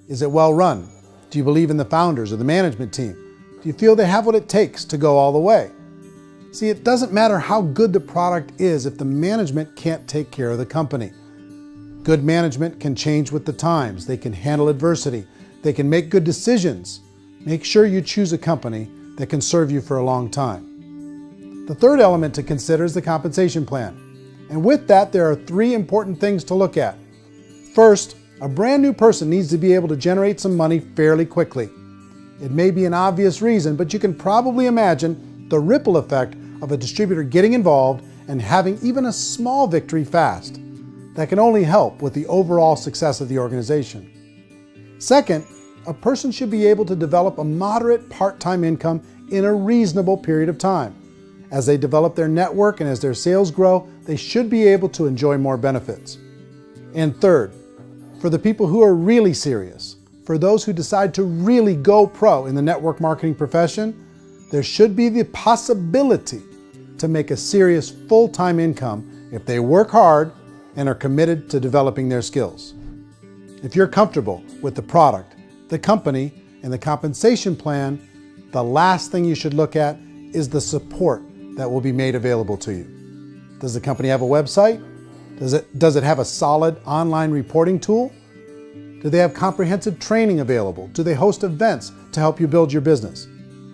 Is it well run? Do you believe in the founders or the management team? Do you feel they have what it takes to go all the way? See, it doesn't matter how good the product is if the management can't take care of the company. Good management can change with the times. They can handle adversity. They can make good decisions. Make sure you choose a company that can serve you for a long time. The third element to consider is the compensation plan. And with that, there are 3 important things to look at. First, a brand new person needs to be able to generate some money fairly quickly. It may be an obvious reason, but you can probably imagine the ripple effect of a distributor getting involved and having even a small victory fast. That can only help with the overall success of the organization. Second, a person should be able to develop a moderate part-time income in a reasonable period of time. As they develop their network and as their sales grow, they should be able to enjoy more benefits. And third, for the people who are really serious, for those who decide to really go pro in the network marketing profession, there should be the possibility to make a serious full-time income if they work hard and are committed to developing their skills. If you're comfortable with the product, the company, and the compensation plan, the last thing you should look at is the support that will be made available to you. Does the company have a website? Does it have a solid online reporting tool? Do they have comprehensive training available? Do they host events to help you build your business?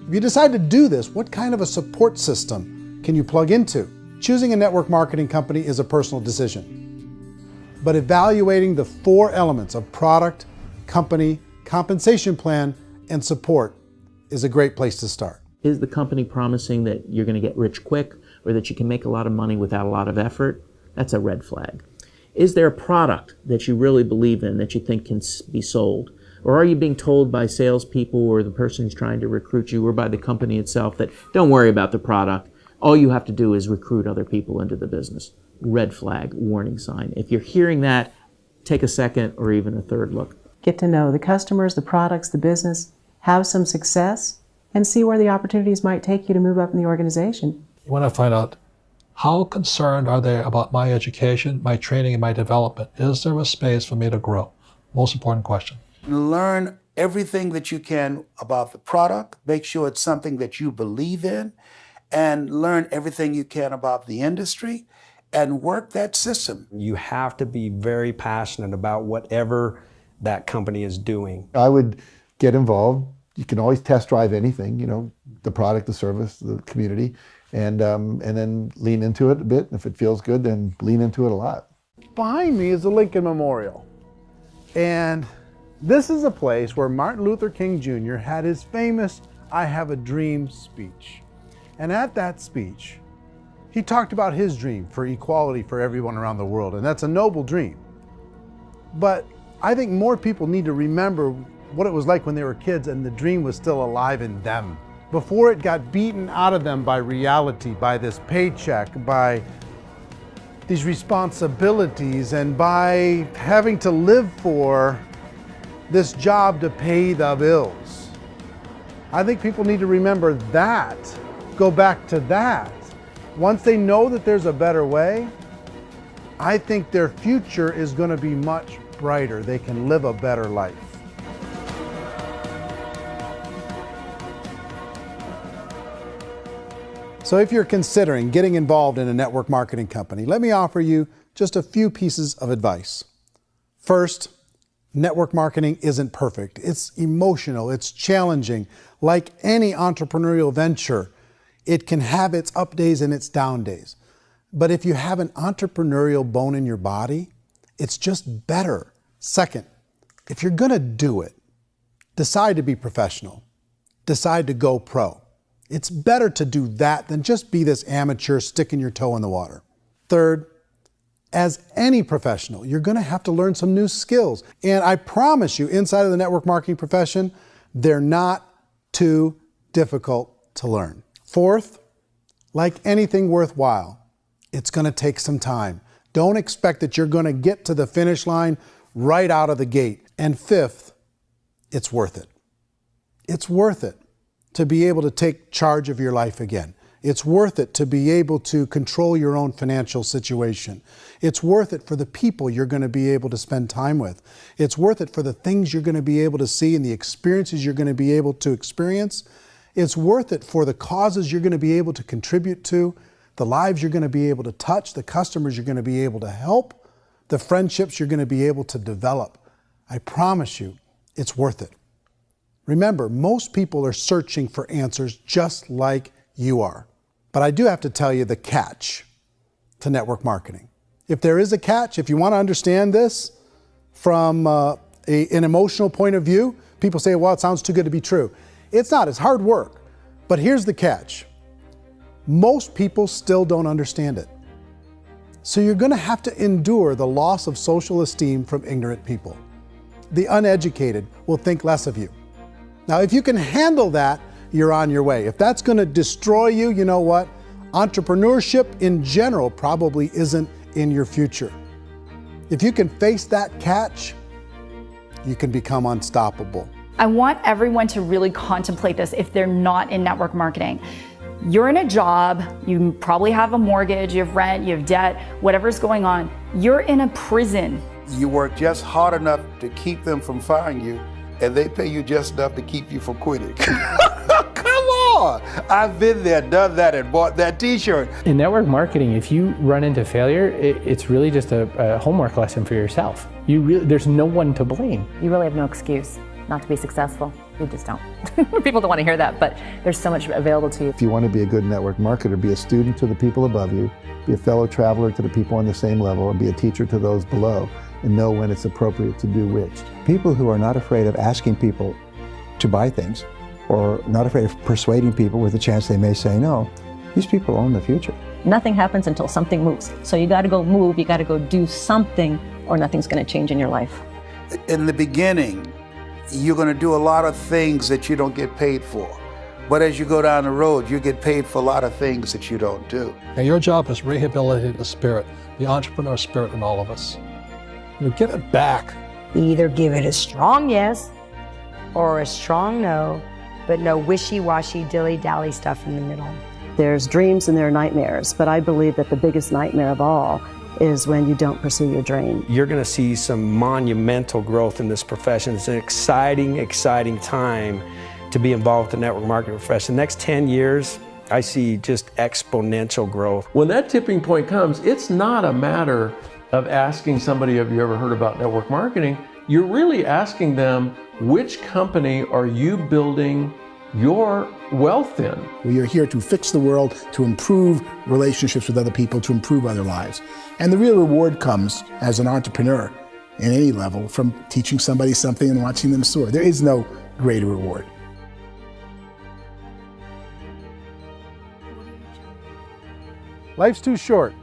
If you decide to do this, what kind of a support system can you plug into? Choosing a network marketing company is a personal decision. But evaluating the 4 elements of product, company, compensation plan, and support is a great place to start. Is the company promising that you're going to get rich quick or that you can make a lot of money without a lot of effort? That's a red flag. Is there a product that you really believe in that you think can be sold? Or are you being told by salespeople or the person who's trying to recruit you or by the company itself that don't worry about the product, all you have to do is recruit other people into the business? Red flag, warning sign. If you're hearing that, take a second or even a third look. Get to know the customers, the products, the business, have some success, and see where the opportunities might take you to move up in the organization. You want to find out how concerned are they about my education, my training, and my development? Is there a space for me to grow? Most important question. Learn everything that you can about the product. Make sure it's something that you believe in, and learn everything you can about the industry and work that system. You have to be very passionate about whatever that company is doing. I would get involved. You can always test drive anything, the product, the service, the community, and then lean into it a bit. If it feels good, then lean into it a lot. Behind me is the Lincoln Memorial. And this is a place where Martin Luther King Jr. had his famous "I Have a Dream" speech. And at that speech, he talked about his dream for equality for everyone around the world, and that's a noble dream. But I think more people need to remember what it was like when they were kids and the dream was still alive in them. Before it got beaten out of them by reality, by this paycheck, by these responsibilities, and by having to live for this job to pay the bills. I think people need to remember that, go back to that. Once they know that there's a better way, I think their future is going to be much brighter. They can live a better life. So if you're considering getting involved in a network marketing company, let me offer you just a few pieces of advice. First, network marketing isn't perfect. It's emotional, it's challenging. Like any entrepreneurial venture, it can have its up days and its down days. But if you have an entrepreneurial bone in your body, it's just better. Second, if you're gonna do it, decide to be professional. Decide to go pro. It's better to do that than just be this amateur sticking your toe in the water. Third, as any professional, you're gonna have to learn some new skills. And I promise you, inside of the network marketing profession, they're not too difficult to learn. Fourth, like anything worthwhile, it's gonna take some time. Don't expect that you're going to get to the finish line right out of the gate. And fifth, it's worth it. It's worth it to be able to take charge of your life again. It's worth it to be able to control your own financial situation. It's worth it for the people you're going to be able to spend time with. It's worth it for the things you're going to be able to see and the experiences you're going to be able to experience. It's worth it for the causes you're going to be able to contribute to, the lives you're going to be able to touch, the customers you're going to be able to help, the friendships you're going to be able to develop. I promise you, it's worth it. Remember, most people are searching for answers just like you are. But I do have to tell you the catch to network marketing. If there is a catch, if you want to understand this from an emotional point of view, people say, well, it sounds too good to be true. It's not, it's hard work. But here's the catch. Most people still don't understand it. So you're going to have to endure the loss of social esteem from ignorant people. The uneducated will think less of you. Now, if you can handle that, you're on your way. If that's going to destroy you, you know what? Entrepreneurship in general probably isn't in your future. If you can face that catch, you can become unstoppable. I want everyone to really contemplate this if they're not in network marketing. You're in a job, you probably have a mortgage, you have rent, you have debt, whatever's going on. You're in a prison. You work just hard enough to keep them from firing you, and they pay you just enough to keep you from quitting. Come on! I've been there, done that, and bought that t-shirt. In network marketing, if you run into failure, it's really just a homework lesson for yourself. There's no one to blame. You really have no excuse not to be successful. You just don't. People don't want to hear that, but there's so much available to you. If you want to be a good network marketer, be a student to the people above you, be a fellow traveler to the people on the same level, and be a teacher to those below, and know when it's appropriate to do which. People who are not afraid of asking people to buy things, or not afraid of persuading people with a chance they may say no, these people own the future. Nothing happens until something moves. So you got to go move, you got to go do something, or nothing's going to change in your life. In the beginning, you're going to do a lot of things that you don't get paid for. But as you go down the road, you get paid for a lot of things that you don't do. And your job is rehabilitate the spirit, the entrepreneur spirit in all of us. Get it back. Either give it a strong yes or a strong no, but no wishy-washy, dilly-dally stuff in the middle. There's dreams and there are nightmares, but I believe that the biggest nightmare of all is when you don't pursue your dream. You're going to see some monumental growth in this profession. It's an exciting, exciting time to be involved with the network marketing profession. The next 10 years, I see just exponential growth. When that tipping point comes, it's not a matter of asking somebody, have you ever heard about network marketing? You're really asking them, which company are you building your wealth in? We are here to fix the world, to improve relationships with other people, to improve other lives. And the real reward comes as an entrepreneur in any level from teaching somebody something and watching them soar. There is no greater reward. Life's too short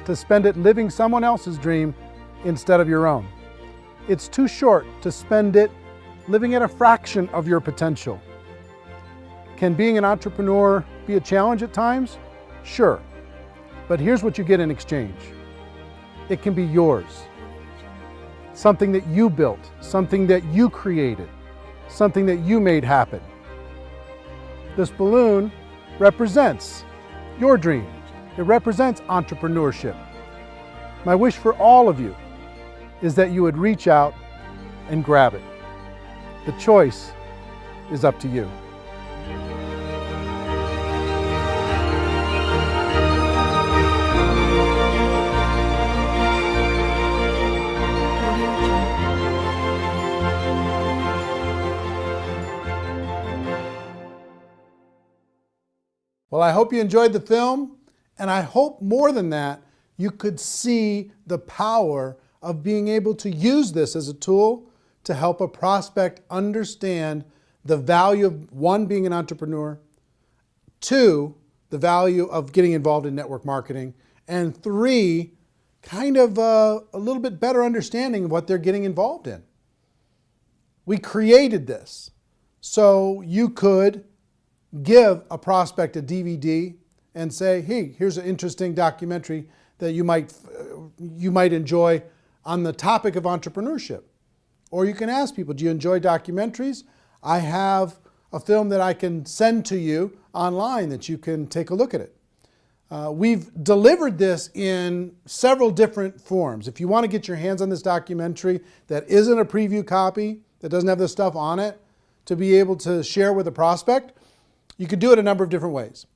to spend it living someone else's dream instead of your own. It's too short to spend it living at a fraction of your potential. Can being an entrepreneur be a challenge at times? Sure. But here's what you get in exchange. It can be yours. Something that you built, something that you created, something that you made happen. This balloon represents your dream. It represents entrepreneurship. My wish for all of you is that you would reach out and grab it. The choice is up to you. Well, I hope you enjoyed the film, and I hope more than that, you could see the power of being able to use this as a tool to help a prospect understand the value of, one, being an entrepreneur, two, the value of getting involved in network marketing, and three, kind of a little bit better understanding of what they're getting involved in. We created this so you could give a prospect a DVD and say, hey, here's an interesting documentary that you might enjoy on the topic of entrepreneurship. Or you can ask people, do you enjoy documentaries? I have a film that I can send to you online that you can take a look at it. We've delivered this in several different forms. If you want to get your hands on this documentary that isn't a preview copy, that doesn't have this stuff on it, to be able to share with a prospect, you could do it a number of different ways.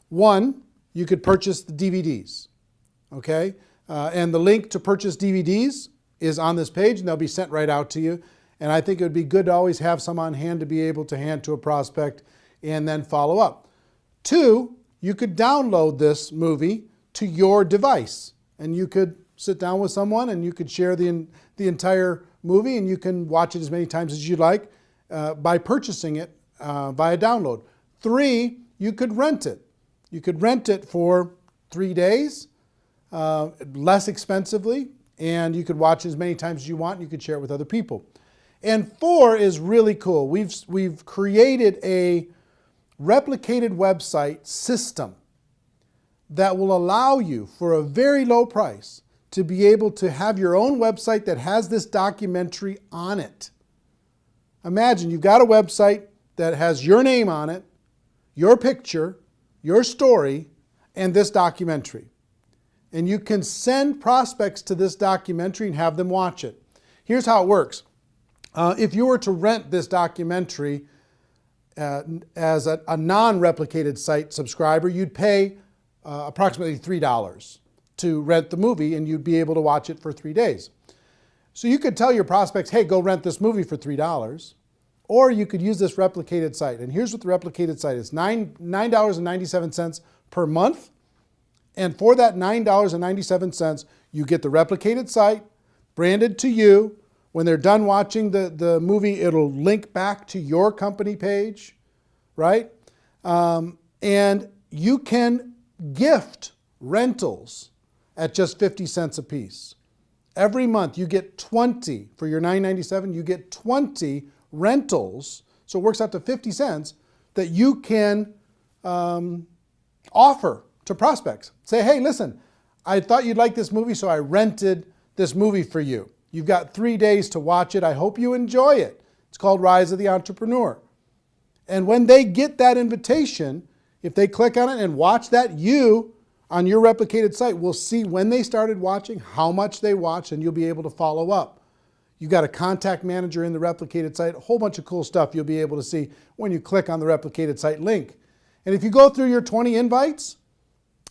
One, you could purchase the DVDs, okay? And the link to purchase DVDs is on this page, and they'll be sent right out to you. And I think it would be good to always have some on hand to be able to hand to a prospect and then follow up. Two, you could download this movie to your device, and you could sit down with someone and you could share the entire movie, and you can watch it as many times as you'd like by purchasing it via download. Three, you could rent it. You could rent it for 3 days, less expensively, and you could watch it as many times as you want, and you could share it with other people. And four is really cool. We've created a replicated website system that will allow you, for a very low price, to be able to have your own website that has this documentary on it. Imagine you've got a website that has your name on it, your picture, your story, and this documentary. And you can send prospects to this documentary and have them watch it. Here's how it works. If you were to rent this documentary as a non-replicated site subscriber, you'd pay approximately $3 to rent the movie, and you'd be able to watch it for 3 days. So you could tell your prospects, hey, go rent this movie for $3, or you could use this replicated site. And here's what the replicated site is: $9.97 per month. And for that $9.97, you get the replicated site branded to you. When they're done watching the movie, it'll link back to your company page, right? And you can gift rentals at just 50 cents a piece. Every month you get 20, for your $9.97, you get 20 rentals, so it works out to 50 cents, that you can offer to prospects. Say, hey, listen, I thought you'd like this movie, so I rented this movie for you. You've got 3 days to watch it. I hope you enjoy it. It's called Rise of the Entrepreneur. And when they get that invitation, if they click on it and watch that, you, on your replicated site, will see when they started watching, how much they watched, and you'll be able to follow up. You've got a contact manager in the replicated site, a whole bunch of cool stuff you'll be able to see when you click on the replicated site link. And if you go through your 20 invites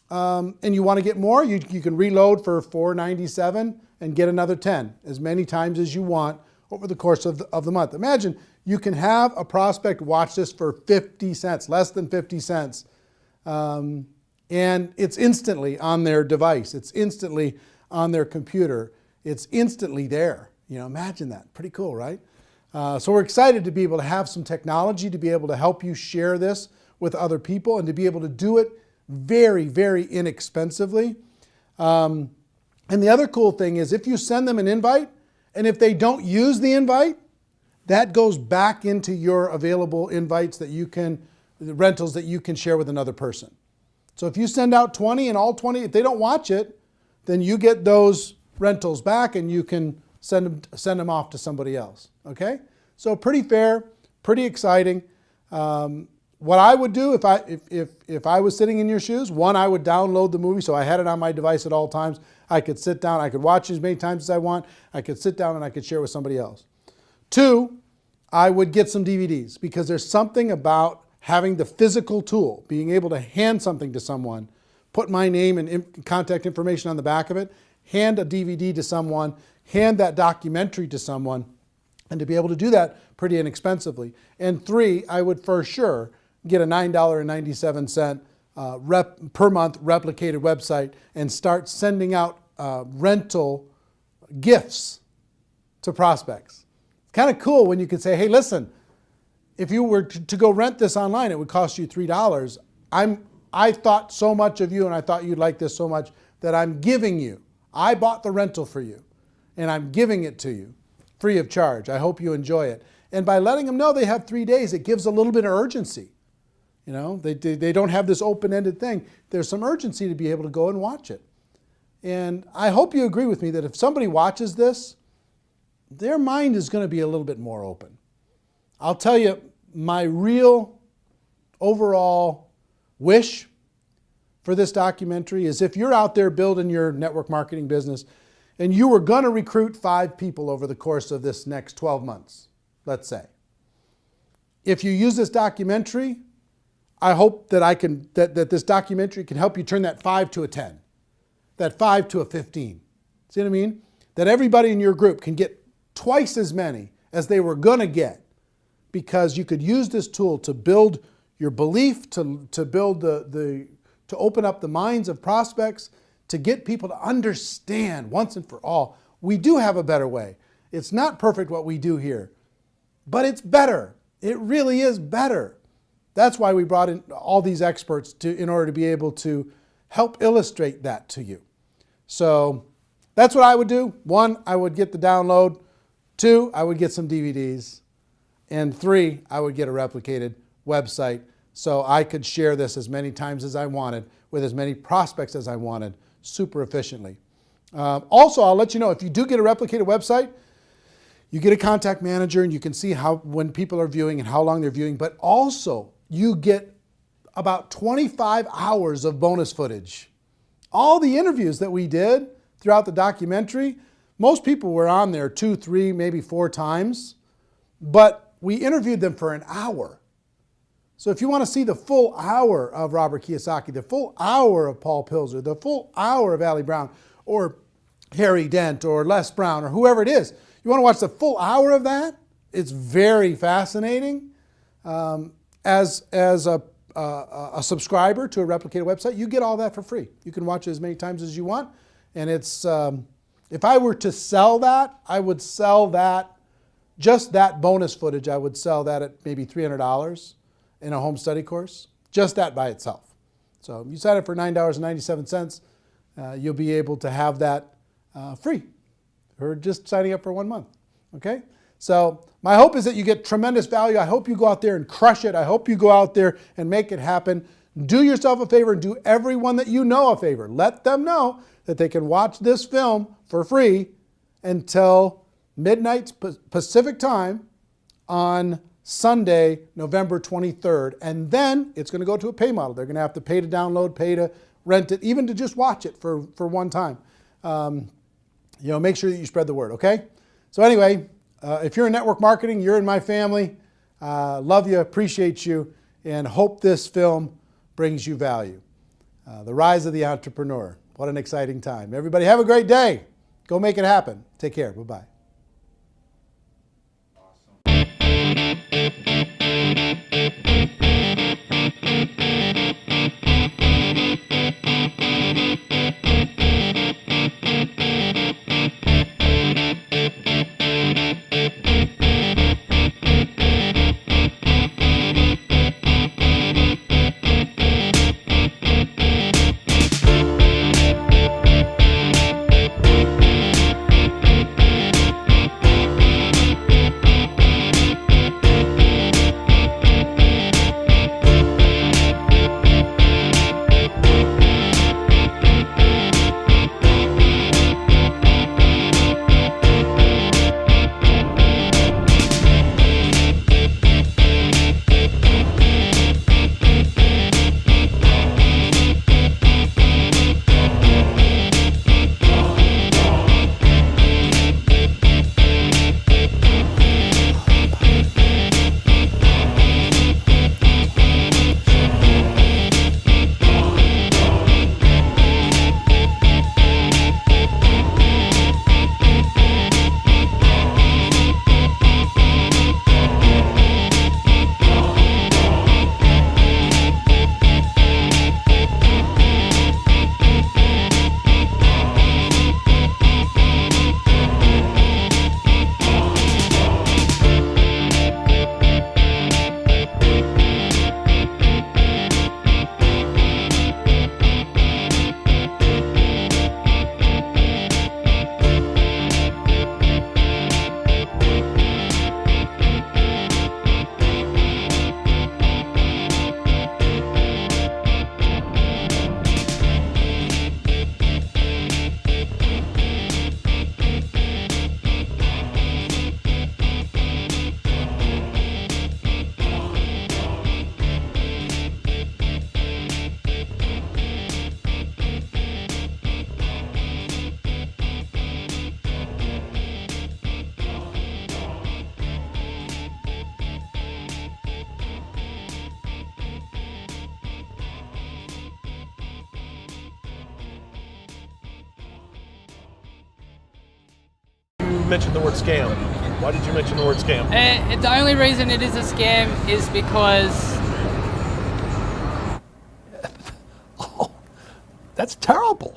and you want to get more, you can reload for $4.97 and get another 10, as many times as you want over the course of the month. Imagine you can have a prospect watch this for 50 cents, less than 50 cents. And it's instantly on their device. It's instantly on their computer. It's instantly there. You know, imagine that. Pretty cool, right? So we're excited to be able to have some technology to be able to help you share this with other people and to be able to do it very, very inexpensively. And the other cool thing is if you send them an invite, and if they don't use the invite, that goes back into your available invites that you can, the rentals that you can share with another person. So if you send out 20 and all 20, if they don't watch it, then you get those rentals back and you can send them off to somebody else, okay? So pretty fair, pretty exciting. What I would do if I was sitting in your shoes, one, I would download the movie so I had it on my device at all times. I could sit down, I could watch it as many times as I want. I could sit down and I could share with somebody else. Two, I would get some DVDs, because there's something about having the physical tool, being able to hand something to someone, put my name and contact information on the back of it, hand a DVD to someone, hand that documentary to someone, and to be able to do that pretty inexpensively. And three, I would for sure get a $9.97 per month replicated website and start sending out rental gifts to prospects. It's kind of cool when you can say, hey, listen, if you were to go rent this online, it would cost you $3. I thought so much of you and I thought you'd like this so much that I'm giving you. I bought the rental for you and I'm giving it to you free of charge. I hope you enjoy it. And by letting them know they have 3 days, it gives a little bit of urgency. You know, they don't have this open-ended thing. There's some urgency to be able to go and watch it. And I hope you agree with me that if somebody watches this, their mind is going to be a little bit more open. I'll tell you, my real overall wish for this documentary is if you're out there building your network marketing business and you were going to recruit 5 people over the course of this next 12 months, let's say. If you use this documentary, I hope that this documentary can help you turn that 5 to a 10, that 5 to a 15. See what I mean? That everybody in your group can get twice as many as they were going to get, because you could use this tool to build your belief, to build to open up the minds of prospects, to get people to understand once and for all, we do have a better way. It's not perfect what we do here, but it's better. It really is better. That's why we brought in all these experts in order to be able to help illustrate that to you. So that's what I would do. 1, I would get the download. 2, I would get some DVDs. And 3, I would get a replicated website so I could share this as many times as I wanted with as many prospects as I wanted super efficiently. Also, I'll let you know, if you do get a replicated website, you get a contact manager and you can see when people are viewing and how long they're viewing, but also you get about 25 hours of bonus footage. All the interviews that we did throughout the documentary, most people were on there 2, 3, maybe 4 times, but we interviewed them for an hour. So if you want to see the full hour of Robert Kiyosaki, the full hour of Paul Pilzer, the full hour of Ali Brown, or Harry Dent, or Les Brown, or whoever it is, you want to watch the full hour of that? It's very fascinating. As a subscriber to a replicated website, you get all that for free. You can watch it as many times as you want. And it's, if I were to sell that, I would sell that, just that bonus footage, I would sell that at maybe $300 in a home study course, just that by itself. So you sign up for $9.97, you'll be able to have that free, or just signing up for 1 month, okay? So my hope is that you get tremendous value. I hope you go out there and crush it. I hope you go out there and make it happen. Do yourself a favor and do everyone that you know a favor. Let them know that they can watch this film for free until midnight Pacific time on Sunday, November 23rd. And then it's going to go to a pay model. They're going to have to pay to download, pay to rent it, even to just watch it for one time. Make sure that you spread the word, okay? So anyway, if you're in network marketing, you're in my family. Love you, appreciate you, and hope this film brings you value. The Rise of the Entrepreneur. What an exciting time. Everybody have a great day. Go make it happen. Take care. Bye-bye. mention the word scam? Why did you mention the word scam? The only reason it is a scam is because... That's terrible.